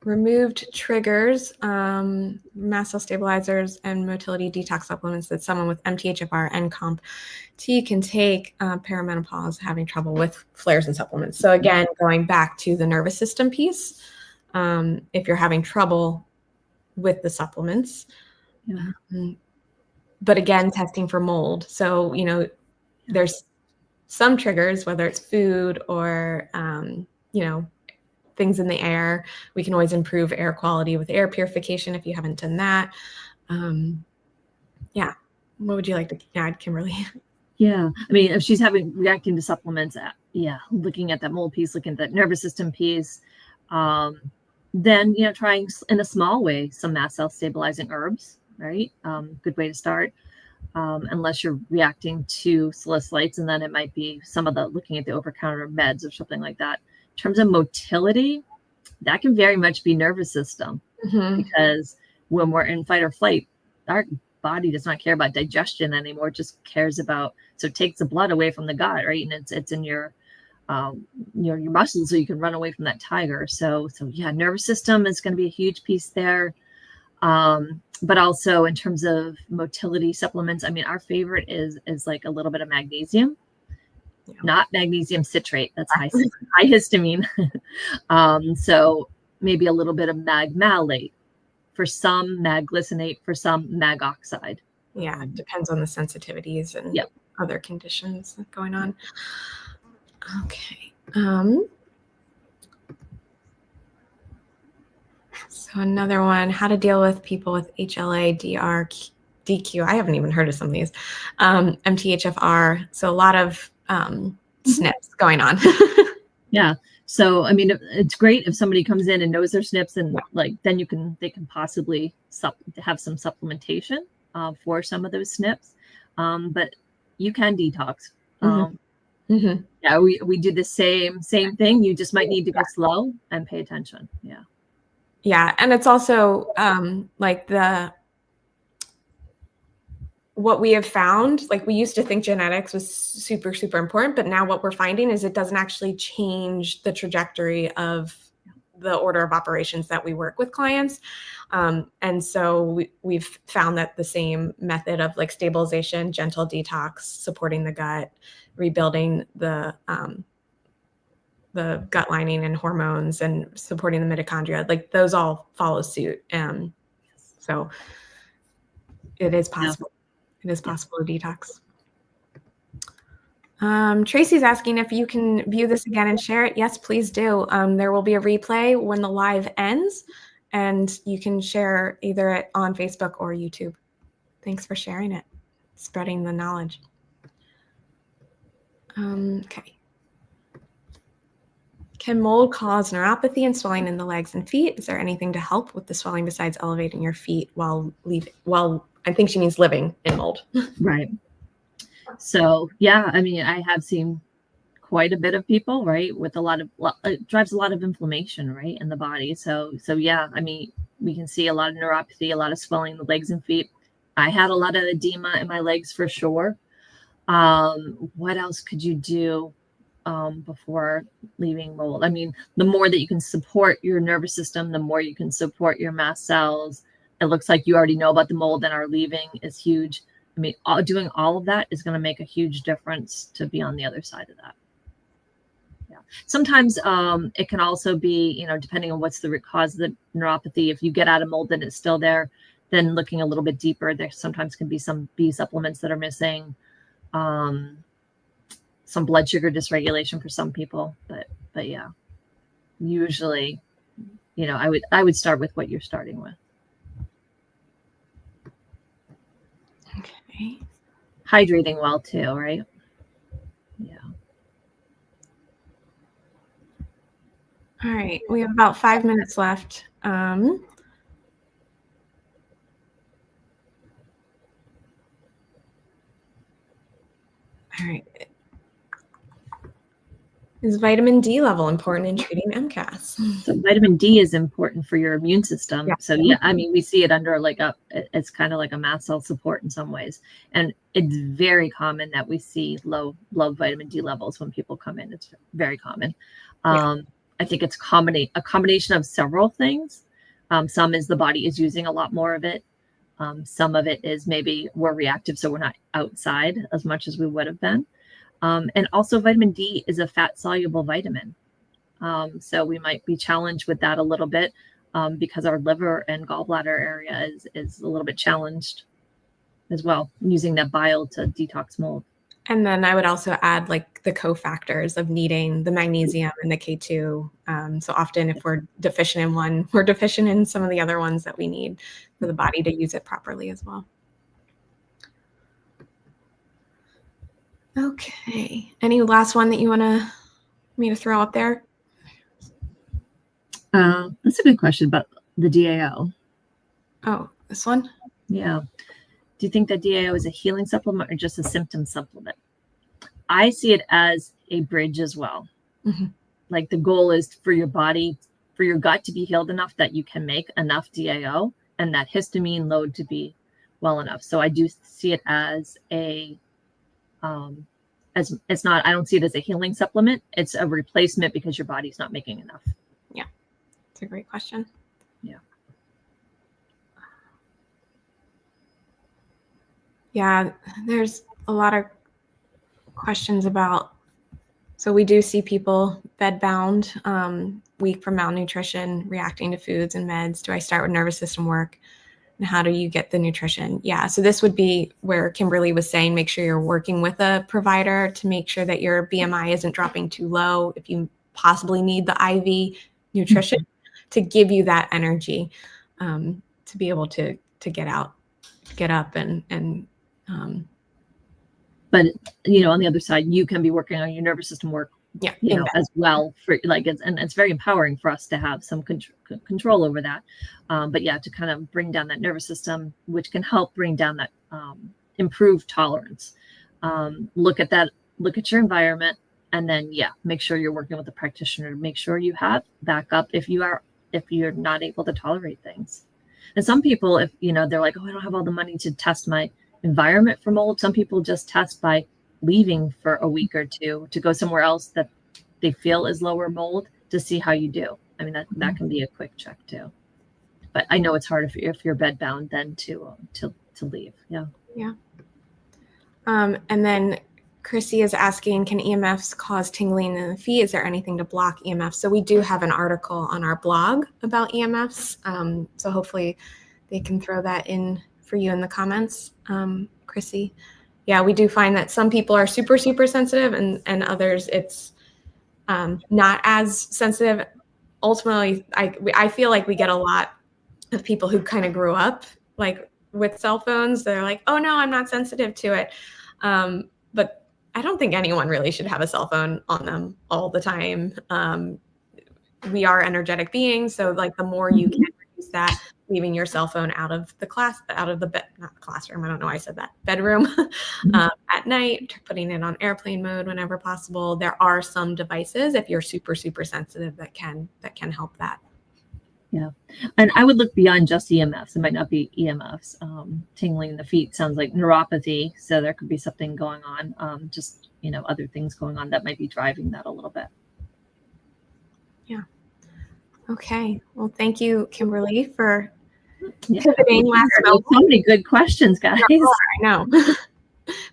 A: Removed triggers, mast cell stabilizers, and motility detox supplements that someone with MTHFR and COMT can take perimenopause, having trouble with flares and supplements. So again, going back to the nervous system piece, if you're having trouble with the supplements, but again, testing for mold. So, there's some triggers, whether it's food or, things in the air. We can always improve air quality with air purification if you haven't done that. Yeah. What would you like to add, Kimberly?
B: Yeah, I mean, if she's reacting to supplements, looking at that mold piece, looking at that nervous system piece, then trying in a small way some mast cell stabilizing herbs, right? Good way to start. Unless you're reacting to salicylates, and then it might be some of the looking at the over-counter meds or something like that. In terms of motility, that can very much be nervous system, because when we're in fight or flight, our body does not care about digestion anymore. It just cares about, so it takes the blood away from the gut, right? And it's in your muscles, so you can run away from that tiger. So yeah, nervous system is going to be a huge piece there. But also in terms of motility supplements, I mean, our favorite is like a little bit of magnesium, not magnesium citrate. That's high histamine. So maybe a little bit of mag malate, for some mag glycinate, for some mag oxide.
A: Yeah, it depends on the sensitivities and other conditions going on. Okay. So another one, how to deal with people with HLA, DR, DQ. I haven't even heard of some of these. MTHFR. So a lot of SNPs going on.
B: Yeah. So, I mean, it's great if somebody comes in and knows their SNPs, and then they can possibly have some supplementation for some of those SNPs. But you can detox. Yeah, we do the same thing. You just might need to go slow and pay attention. Yeah.
A: Yeah. And it's also like what we have found, like we used to think genetics was super, super important, but now what we're finding is it doesn't actually change the trajectory of the order of operations that we work with clients. And so we've found that the same method of like stabilization, gentle detox, supporting the gut, rebuilding the gut lining and hormones, and supporting the mitochondria, like those all follow suit. So it is possible. It is possible to detox. Tracy's asking if you can view this again and share it. Yes, please do. There will be a replay when the live ends, and you can share either on Facebook or YouTube. Thanks for sharing it, spreading the knowledge. Okay. Can mold cause neuropathy and swelling in the legs and feet? Is there anything to help with the swelling besides elevating your feet while I think she means living in mold.
B: Right. So, yeah, I mean, I have seen quite a bit of people, right, with it drives a lot of inflammation, right, in the body. So yeah, I mean, we can see a lot of neuropathy, a lot of swelling in the legs and feet. I had a lot of edema in my legs for sure. What else could you do before leaving mold? I mean, the more that you can support your nervous system, the more you can support your mast cells. It looks like you already know about the mold and are leaving is huge. I mean, doing all of that is going to make a huge difference to be on the other side of that. Yeah. Sometimes it can also be, depending on what's the root cause of the neuropathy. If you get out of mold and it's still there, then looking a little bit deeper, there sometimes can be some B supplements that are missing, some blood sugar dysregulation for some people. But yeah, usually, I would start with what you're starting with.
A: Okay.
B: Hydrating well too, right? Yeah.
A: All right. We have about 5 minutes left. All right. Is vitamin D level important in treating MCAS?
B: So vitamin D is important for your immune system.
A: Yeah.
B: So yeah, I mean, we see it under it's kind of like a mast cell support in some ways. And it's very common that we see low vitamin D levels when people come in. It's very common. I think it's a combination of several things. Some is the body is using a lot more of it. Some of it is maybe we're reactive, so we're not outside as much as we would have been. And also vitamin D is a fat-soluble vitamin. So we might be challenged with that a little bit because our liver and gallbladder area is a little bit challenged as well, using that bile to detox mold.
A: And then I would also add like the cofactors of needing the magnesium and the K2. So often if we're deficient in one, we're deficient in some of the other ones that we need for the body to use it properly as well. Okay. Any last one that you want me to throw up there?
B: That's a good question about the DAO.
A: Oh, this one?
B: Yeah. Do you think that DAO is a healing supplement or just a symptom supplement? I see it as a bridge as well.
A: Mm-hmm.
B: Like the goal is for your body, for your gut to be healed enough that you can make enough DAO and that histamine load to be well enough. So I do see it as a, it's not, I don't see it as a healing supplement. It's a replacement because your body's not making enough.
A: Yeah. It's a great question.
B: Yeah.
A: Yeah, there's a lot of questions about, so we do see people bedbound, weak from malnutrition, reacting to foods and meds. Do I start with nervous system work? And how do you get the nutrition? Yeah, so this would be where Kimberly was saying, make sure you're working with a provider to make sure that your BMI isn't dropping too low. If you possibly need the IV nutrition to give you that energy, to be able to get up and
B: but you know, on the other side, you can be working on your nervous system work,
A: yeah,
B: you know, as well for like, it's very empowering for us to have some control over that. But yeah, to kind of bring down that nervous system, which can help bring down that improved tolerance. Look at that, look at your environment, and then yeah, make sure you're working with a practitioner to make sure you have backup if you're not able to tolerate things. And some people, if you know, they're like, oh, I don't have all the money to test my environment for mold. Some people just test by leaving for a week or two to go somewhere else that they feel is lower mold to see how you do. I mean, that can be a quick check too. But I know it's hard if you're bedbound then to leave. Yeah.
A: Yeah. And then Chrissy is asking, can EMFs cause tingling in the feet? Is there anything to block EMFs? So we do have an article on our blog about EMFs. So hopefully they can throw that in for you in the comments, Chrissy. Yeah, we do find that some people are super, super sensitive and others it's not as sensitive. Ultimately, I feel like we get a lot of people who kind of grew up like with cell phones. They're like, oh no, I'm not sensitive to it. But I don't think anyone really should have a cell phone on them all the time. We are energetic beings. So like the more you can reduce that, leaving your cell phone out of the not classroom. I don't know why I said that, bedroom at night, putting it on airplane mode whenever possible. There are some devices if you're super, super sensitive that can help that.
B: Yeah. And I would look beyond just EMFs. It might not be EMFs. Tingling in the feet sounds like neuropathy. So there could be something going on, just, you know, other things going on that might be driving that a little bit.
A: Yeah. Okay. Well, thank you, Kimberly, for
B: pivoting last moment. So many good questions, guys.
A: I know.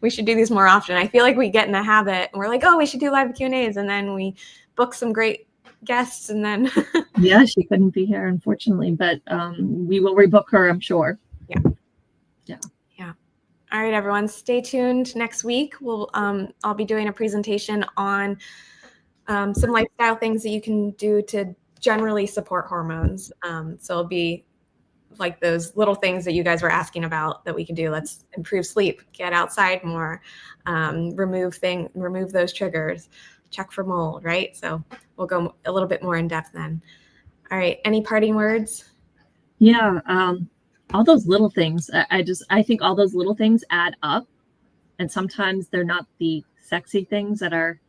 A: We should do these more often. I feel like we get in the habit and we're like, oh, we should do live Q&As. And then we book some great guests and then
B: yeah, she couldn't be here unfortunately, but we will rebook her, I'm sure.
A: Yeah All right, everyone, stay tuned. Next week we'll I'll be doing a presentation on some lifestyle things that you can do to generally support hormones. So it'll be like those little things that you guys were asking about that we can do. Let's improve sleep, get outside more, remove those triggers, check for mold, right? So we'll go a little bit more in depth then. All right. Any parting words?
B: Yeah. All those little things. I think all those little things add up. And sometimes they're not the sexy things that are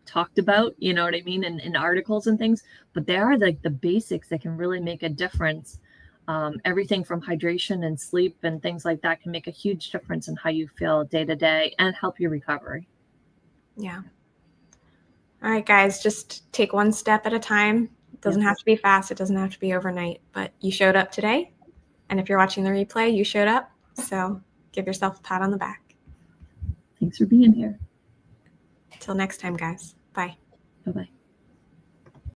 B: talked about, you know what I mean, in articles and things, but they are like the basics that can really make a difference. Everything from hydration and sleep and things like that can make a huge difference in how you feel day to day and help your recovery.
A: Yeah. All right, guys, just take one step at a time. It doesn't have to be fast. It doesn't have to be overnight, but you showed up today. And if you're watching the replay, you showed up. So give yourself a pat on the back.
B: Thanks for being here.
A: Till next time, guys. Bye.
B: Bye-bye.